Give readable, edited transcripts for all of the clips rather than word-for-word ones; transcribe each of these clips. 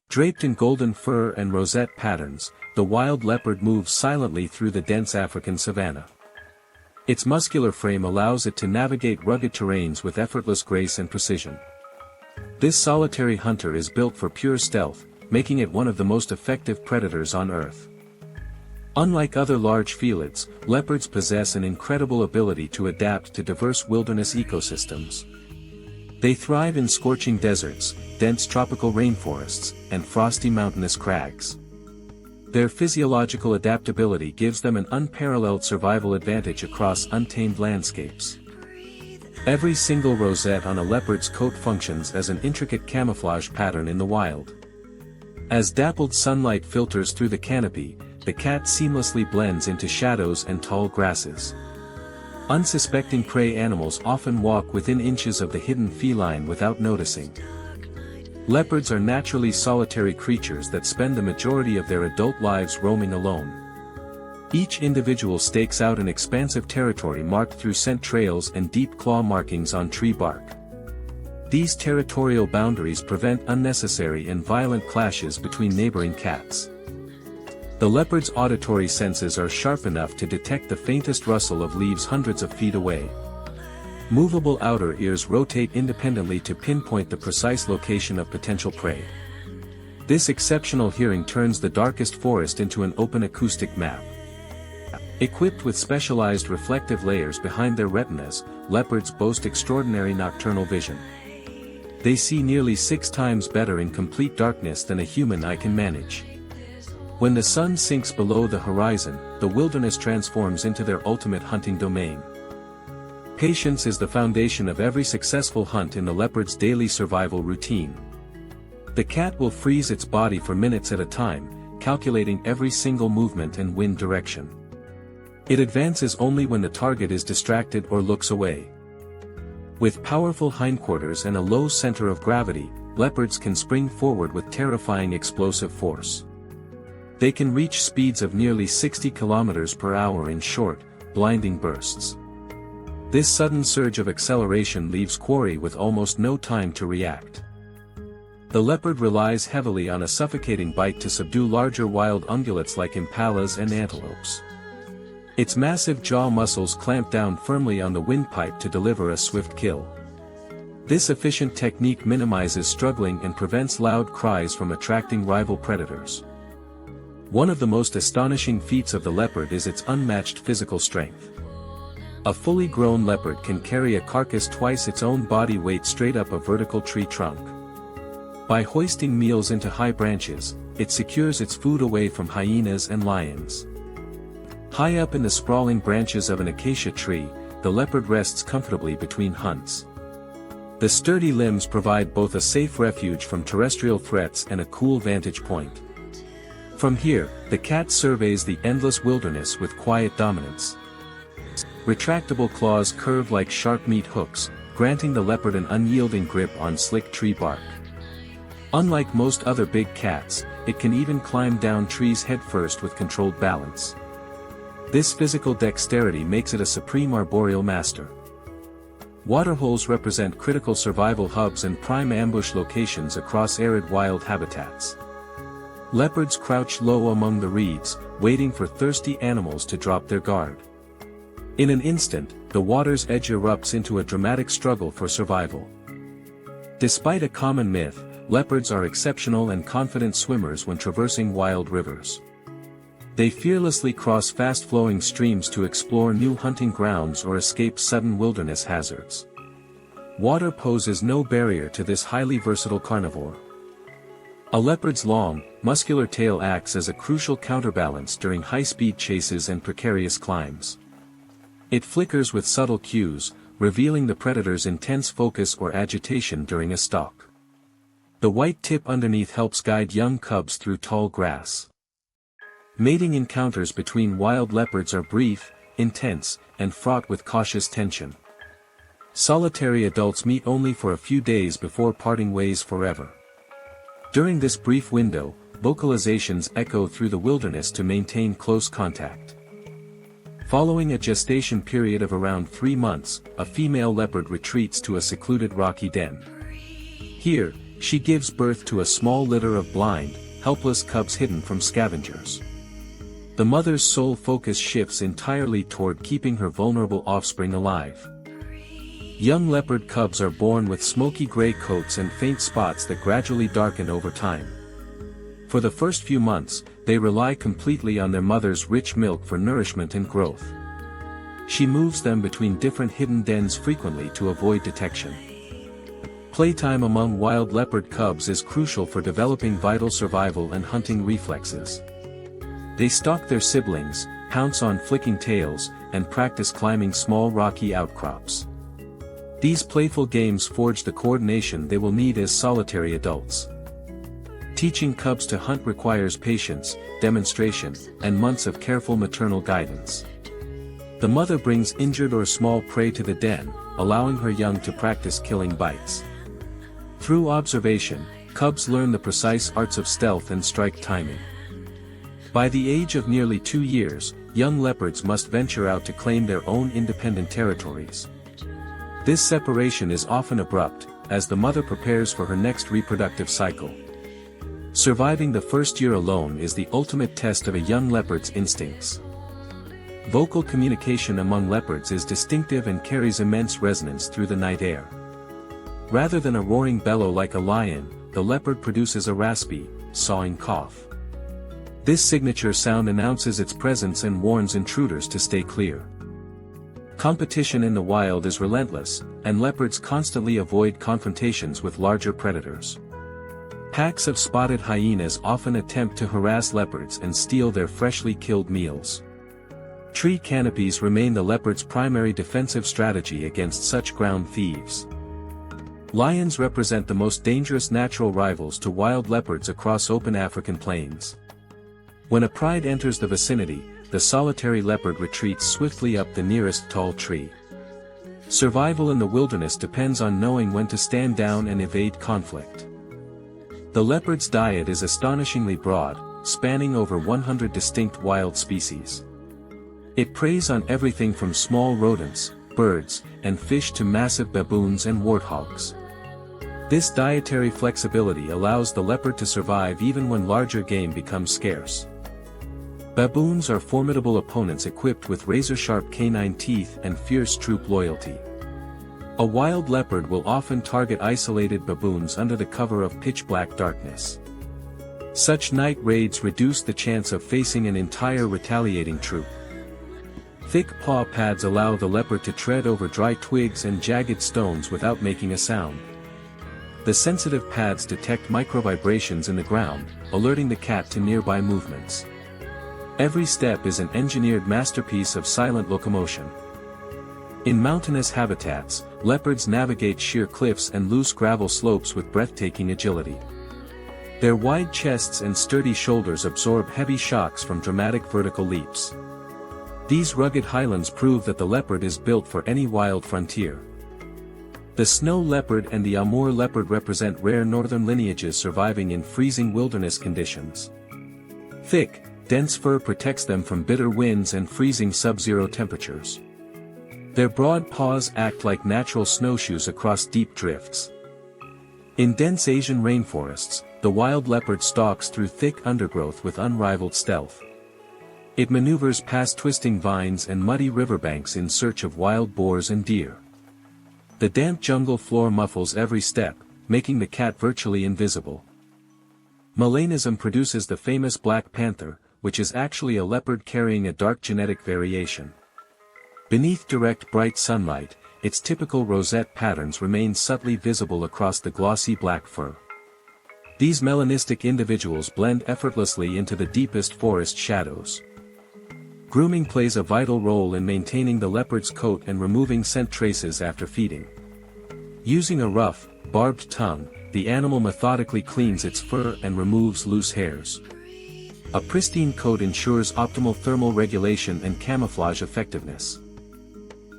Draped in golden fur and rosette patterns, the wild leopard moves silently through the dense African savanna. Its muscular frame allows it to navigate rugged terrains with effortless grace and precision. This solitary hunter is built for pure stealth, making it one of the most effective predators on Earth. Unlike other large felids, leopards possess an incredible ability to adapt to diverse wilderness ecosystems. They thrive in scorching deserts, dense tropical rainforests, and frosty mountainous crags. Their physiological adaptability gives them an unparalleled survival advantage across untamed landscapes. Every single rosette on a leopard's coat functions as an intricate camouflage pattern in the wild. As dappled sunlight filters through the canopy, the cat seamlessly blends into shadows and tall grasses. Unsuspecting prey animals often walk within inches of the hidden feline without noticing. Leopards are naturally solitary creatures that spend the majority of their adult lives roaming alone. Each individual stakes out an expansive territory marked through scent trails and deep claw markings on tree bark. These territorial boundaries prevent unnecessary and violent clashes between neighboring cats. The leopard's auditory senses are sharp enough to detect the faintest rustle of leaves hundreds of feet away. Movable outer ears rotate independently to pinpoint the precise location of potential prey. This exceptional hearing turns the darkest forest into an open acoustic map. Equipped with specialized reflective layers behind their retinas, leopards boast extraordinary nocturnal vision. They see nearly 6 times better in complete darkness than a human eye can manage. When the sun sinks below the horizon, the wilderness transforms into their ultimate hunting domain. Patience is the foundation of every successful hunt in the leopard's daily survival routine. The cat will freeze its body for minutes at a time, calculating every single movement and wind direction. It advances only when the target is distracted or looks away. With powerful hindquarters and a low center of gravity, leopards can spring forward with terrifying explosive force. They can reach speeds of nearly 60 kilometers per hour in short, blinding bursts. This sudden surge of acceleration leaves quarry with almost no time to react. The leopard relies heavily on a suffocating bite to subdue larger wild ungulates like impalas and antelopes. Its massive jaw muscles clamp down firmly on the windpipe to deliver a swift kill. This efficient technique minimizes struggling and prevents loud cries from attracting rival predators. One of the most astonishing feats of the leopard is its unmatched physical strength. A fully grown leopard can carry a carcass twice its own body weight straight up a vertical tree trunk. By hoisting meals into high branches, it secures its food away from hyenas and lions. High up in the sprawling branches of an acacia tree, the leopard rests comfortably between hunts. The sturdy limbs provide both a safe refuge from terrestrial threats and a cool vantage point. From here, the cat surveys the endless wilderness with quiet dominance. Retractable claws curve like sharp meat hooks, granting the leopard an unyielding grip on slick tree bark. Unlike most other big cats, it can even climb down trees headfirst with controlled balance. This physical dexterity makes it a supreme arboreal master. Waterholes represent critical survival hubs and prime ambush locations across arid wild habitats. Leopards crouch low among the reeds, waiting for thirsty animals to drop their guard. In an instant, the water's edge erupts into a dramatic struggle for survival. Despite a common myth, leopards are exceptional and confident swimmers when traversing wild rivers. They fearlessly cross fast-flowing streams to explore new hunting grounds or escape sudden wilderness hazards. Water poses no barrier to this highly versatile carnivore. A leopard's long, muscular tail acts as a crucial counterbalance during high-speed chases and precarious climbs. It flickers with subtle cues, revealing the predator's intense focus or agitation during a stalk. The white tip underneath helps guide young cubs through tall grass. Mating encounters between wild leopards are brief, intense, and fraught with cautious tension. Solitary adults meet only for a few days before parting ways forever. During this brief window, vocalizations echo through the wilderness to maintain close contact. Following a gestation period of around 3 months, a female leopard retreats to a secluded rocky den. Here, She gives birth to a small litter of blind, helpless cubs hidden from scavengers. The mother's sole focus shifts entirely toward keeping her vulnerable offspring alive. Young leopard cubs are born with smoky gray coats and faint spots that gradually darken over time. For the first few months, they rely completely on their mother's rich milk for nourishment and growth. She moves them between different hidden dens frequently to avoid detection. Playtime among wild leopard cubs is crucial for developing vital survival and hunting reflexes. They stalk their siblings, pounce on flicking tails, and practice climbing small rocky outcrops. These playful games forge the coordination they will need as solitary adults. Teaching cubs to hunt requires patience, demonstration, and months of careful maternal guidance. The mother brings injured or small prey to the den, allowing her young to practice killing bites. Through observation, cubs learn the precise arts of stealth and strike timing. By the age of nearly 2 years, young leopards must venture out to claim their own independent territories. This separation is often abrupt, as the mother prepares for her next reproductive cycle. Surviving the first year alone is the ultimate test of a young leopard's instincts. Vocal communication among leopards is distinctive and carries immense resonance through the night air. Rather than a roaring bellow like a lion, the leopard produces a raspy, sawing cough. This signature sound announces its presence and warns intruders to stay clear. Competition in the wild is relentless, and leopards constantly avoid confrontations with larger predators. Packs of spotted hyenas often attempt to harass leopards and steal their freshly killed meals. Tree canopies remain the leopard's primary defensive strategy against such ground thieves. Lions represent the most dangerous natural rivals to wild leopards across open African plains. When a pride enters the vicinity, the solitary leopard retreats swiftly up the nearest tall tree. Survival in the wilderness depends on knowing when to stand down and evade conflict. The leopard's diet is astonishingly broad, spanning over 100 distinct wild species. It preys on everything from small rodents, birds, and fish to massive baboons and warthogs. This dietary flexibility allows the leopard to survive even when larger game becomes scarce. Baboons are formidable opponents equipped with razor-sharp canine teeth and fierce troop loyalty. A wild leopard will often target isolated baboons under the cover of pitch-black darkness. Such night raids reduce the chance of facing an entire retaliating troop. Thick paw pads allow the leopard to tread over dry twigs and jagged stones without making a sound. The sensitive pads detect microvibrations in the ground, alerting the cat to nearby movements. Every step is an engineered masterpiece of silent locomotion. In mountainous habitats, leopards navigate sheer cliffs and loose gravel slopes with breathtaking agility. Their wide chests and sturdy shoulders absorb heavy shocks from dramatic vertical leaps. These rugged highlands prove that the leopard is built for any wild frontier. The snow leopard and the Amur leopard represent rare northern lineages surviving in freezing wilderness conditions. Thick, dense fur protects them from bitter winds and freezing sub-zero temperatures. Their broad paws act like natural snowshoes across deep drifts. In dense Asian rainforests, the wild leopard stalks through thick undergrowth with unrivaled stealth. It maneuvers past twisting vines and muddy riverbanks in search of wild boars and deer. The damp jungle floor muffles every step, making the cat virtually invisible. Melanism produces the famous black panther, which is actually a leopard carrying a dark genetic variation. Beneath direct bright sunlight, its typical rosette patterns remain subtly visible across the glossy black fur. These melanistic individuals blend effortlessly into the deepest forest shadows. Grooming plays a vital role in maintaining the leopard's coat and removing scent traces after feeding. Using a rough, barbed tongue, the animal methodically cleans its fur and removes loose hairs. A pristine coat ensures optimal thermal regulation and camouflage effectiveness.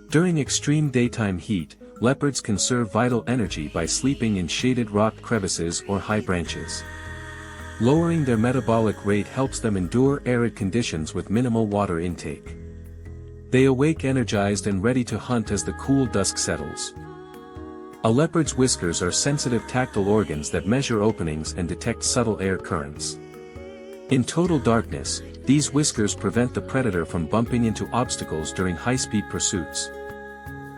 During extreme daytime heat, leopards conserve vital energy by sleeping in shaded rock crevices or high branches. Lowering their metabolic rate helps them endure arid conditions with minimal water intake. They awake energized and ready to hunt as the cool dusk settles. A leopard's whiskers are sensitive tactile organs that measure openings and detect subtle air currents. In total darkness, these whiskers prevent the predator from bumping into obstacles during high-speed pursuits.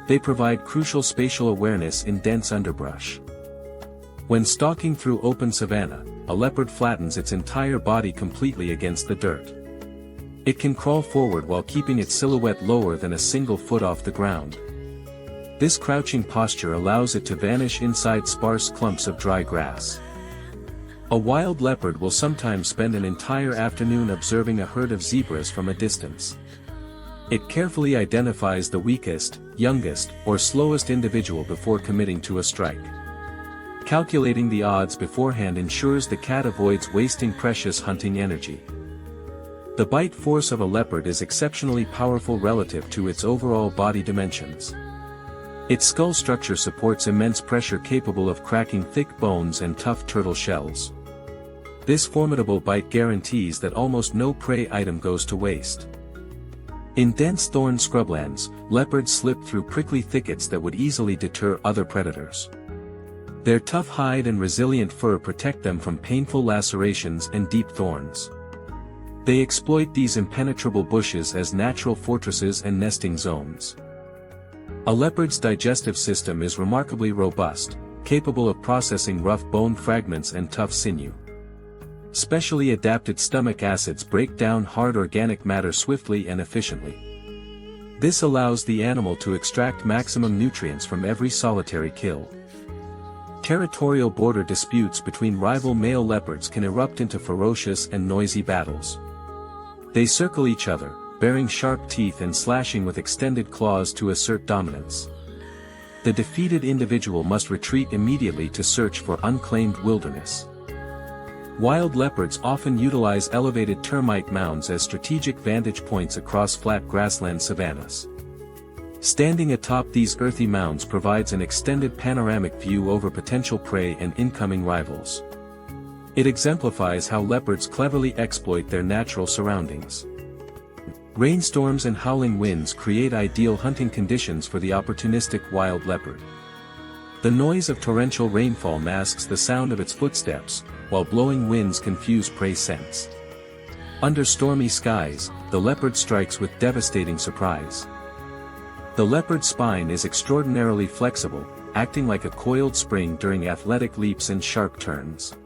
They provide crucial spatial awareness in dense underbrush. When stalking through open savanna, a leopard flattens its entire body completely against the dirt. It can crawl forward while keeping its silhouette lower than a single foot off the ground. This crouching posture allows it to vanish inside sparse clumps of dry grass. A wild leopard will sometimes spend an entire afternoon observing a herd of zebras from a distance. It carefully identifies the weakest, youngest, or slowest individual before committing to a strike. Calculating the odds beforehand ensures the cat avoids wasting precious hunting energy. The bite force of a leopard is exceptionally powerful relative to its overall body dimensions. Its skull structure supports immense pressure capable of cracking thick bones and tough turtle shells. This formidable bite guarantees that almost no prey item goes to waste. In dense thorn scrublands, leopards slip through prickly thickets that would easily deter other predators. Their tough hide and resilient fur protect them from painful lacerations and deep thorns. They exploit these impenetrable bushes as natural fortresses and nesting zones. A leopard's digestive system is remarkably robust, capable of processing rough bone fragments and tough sinew. Specially adapted stomach acids break down hard organic matter swiftly and efficiently. This allows the animal to extract maximum nutrients from every solitary kill. Territorial border disputes between rival male leopards can erupt into ferocious and noisy battles. They circle each other, baring sharp teeth and slashing with extended claws to assert dominance. The defeated individual must retreat immediately to search for unclaimed wilderness. Wild leopards often utilize elevated termite mounds as strategic vantage points across flat grassland savannas. Standing atop these earthy mounds provides an extended panoramic view over potential prey and incoming rivals. It exemplifies how leopards cleverly exploit their natural surroundings. Rainstorms and howling winds create ideal hunting conditions for the opportunistic wild leopard. The noise of torrential rainfall masks the sound of its footsteps, while blowing winds confuse prey scents. Under stormy skies, the leopard strikes with devastating surprise. The leopard's spine is extraordinarily flexible, acting like a coiled spring during athletic leaps and sharp turns.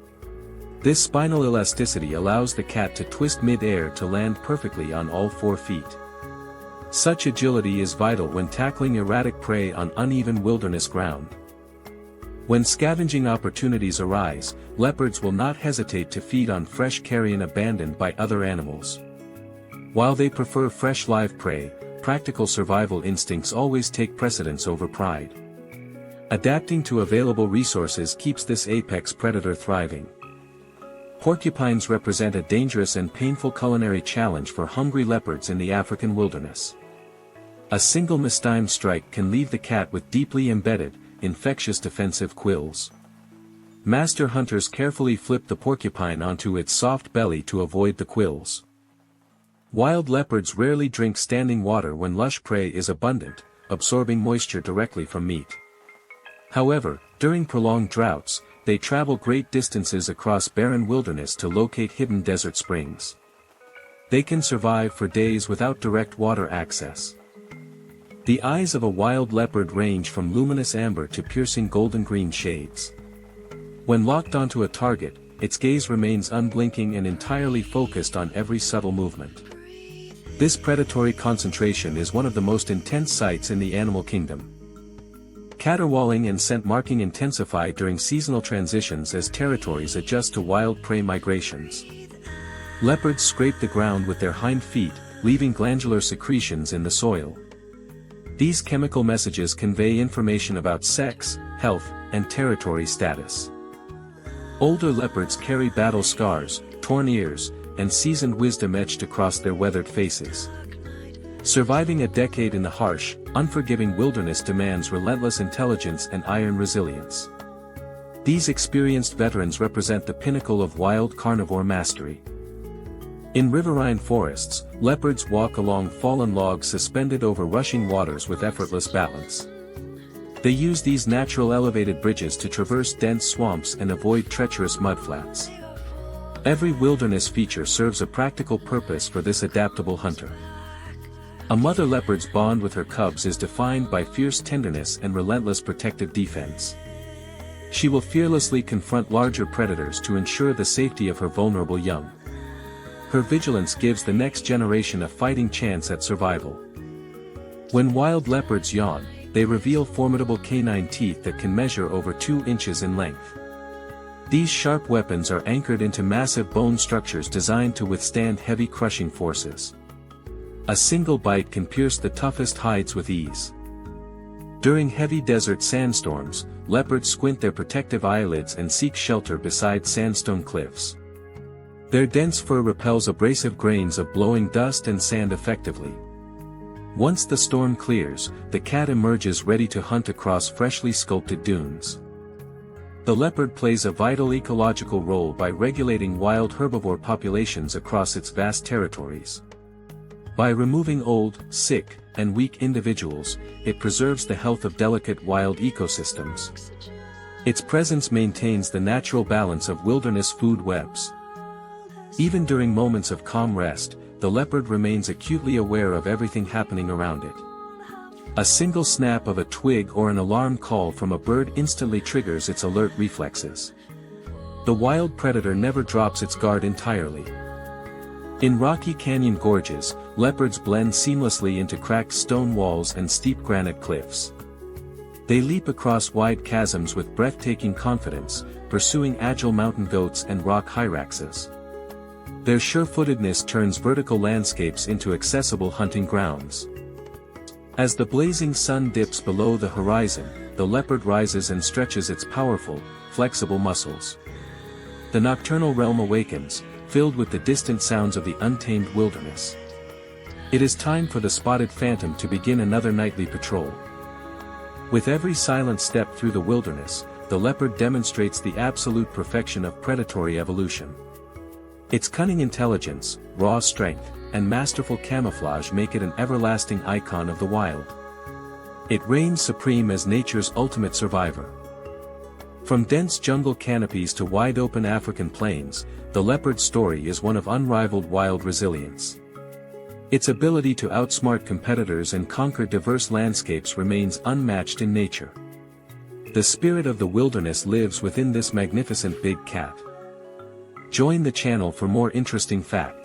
This spinal elasticity allows the cat to twist mid-air to land perfectly on all 4 feet. Such agility is vital when tackling erratic prey on uneven wilderness ground. When scavenging opportunities arise, leopards will not hesitate to feed on fresh carrion abandoned by other animals. While they prefer fresh live prey, practical survival instincts always take precedence over pride. Adapting to available resources keeps this apex predator thriving. Porcupines represent a dangerous and painful culinary challenge for hungry leopards in the African wilderness. A single mistimed strike can leave the cat with deeply embedded, infectious defensive quills. Master hunters carefully flip the porcupine onto its soft belly to avoid the quills. Wild leopards rarely drink standing water when lush prey is abundant, absorbing moisture directly from meat. However, during prolonged droughts, they travel great distances across barren wilderness to locate hidden desert springs. They can survive for days without direct water access. The eyes of a wild leopard range from luminous amber to piercing golden-green shades. When locked onto a target, its gaze remains unblinking and entirely focused on every subtle movement. This predatory concentration is one of the most intense sights in the animal kingdom. Caterwauling and scent marking intensify during seasonal transitions as territories adjust to wild prey migrations. Leopards scrape the ground with their hind feet, leaving glandular secretions in the soil. These chemical messages convey information about sex, health, and territory status. Older leopards carry battle scars, torn ears, and seasoned wisdom etched across their weathered faces. Surviving a decade in the harsh, unforgiving wilderness demands relentless intelligence and iron resilience. These experienced veterans represent the pinnacle of wild carnivore mastery. In riverine forests, leopards walk along fallen logs suspended over rushing waters with effortless balance. They use these natural elevated bridges to traverse dense swamps and avoid treacherous mudflats. Every wilderness feature serves a practical purpose for this adaptable hunter. A mother leopard's bond with her cubs is defined by fierce tenderness and relentless protective defense. She will fearlessly confront larger predators to ensure the safety of her vulnerable young. Her vigilance gives the next generation a fighting chance at survival. When wild leopards yawn, they reveal formidable canine teeth that can measure over 2 inches in length. These sharp weapons are anchored into massive bone structures designed to withstand heavy crushing forces. A single bite can pierce the toughest hides with ease. During heavy desert sandstorms, leopards squint their protective eyelids and seek shelter beside sandstone cliffs. Their dense fur repels abrasive grains of blowing dust and sand effectively. Once the storm clears, the cat emerges ready to hunt across freshly sculpted dunes. The leopard plays a vital ecological role by regulating wild herbivore populations across its vast territories. By removing old, sick, and weak individuals, it preserves the health of delicate wild ecosystems. Its presence maintains the natural balance of wilderness food webs. Even during moments of calm rest, the leopard remains acutely aware of everything happening around it. A single snap of a twig or an alarm call from a bird instantly triggers its alert reflexes. The wild predator never drops its guard entirely. In rocky canyon gorges, leopards blend seamlessly into cracked stone walls and steep granite cliffs. They leap across wide chasms with breathtaking confidence, pursuing agile mountain goats and rock hyraxes. Their sure-footedness turns vertical landscapes into accessible hunting grounds. As the blazing sun dips below the horizon, the leopard rises and stretches its powerful, flexible muscles. The nocturnal realm awakens, filled with the distant sounds of the untamed wilderness. It is time for the spotted phantom to begin another nightly patrol. With every silent step through the wilderness, the leopard demonstrates the absolute perfection of predatory evolution. Its cunning intelligence, raw strength, and masterful camouflage make it an everlasting icon of the wild. It reigns supreme as nature's ultimate survivor. From dense jungle canopies to wide-open African plains, the leopard's story is one of unrivaled wild resilience. Its ability to outsmart competitors and conquer diverse landscapes remains unmatched in nature. The spirit of the wilderness lives within this magnificent big cat. Join the channel for more interesting facts.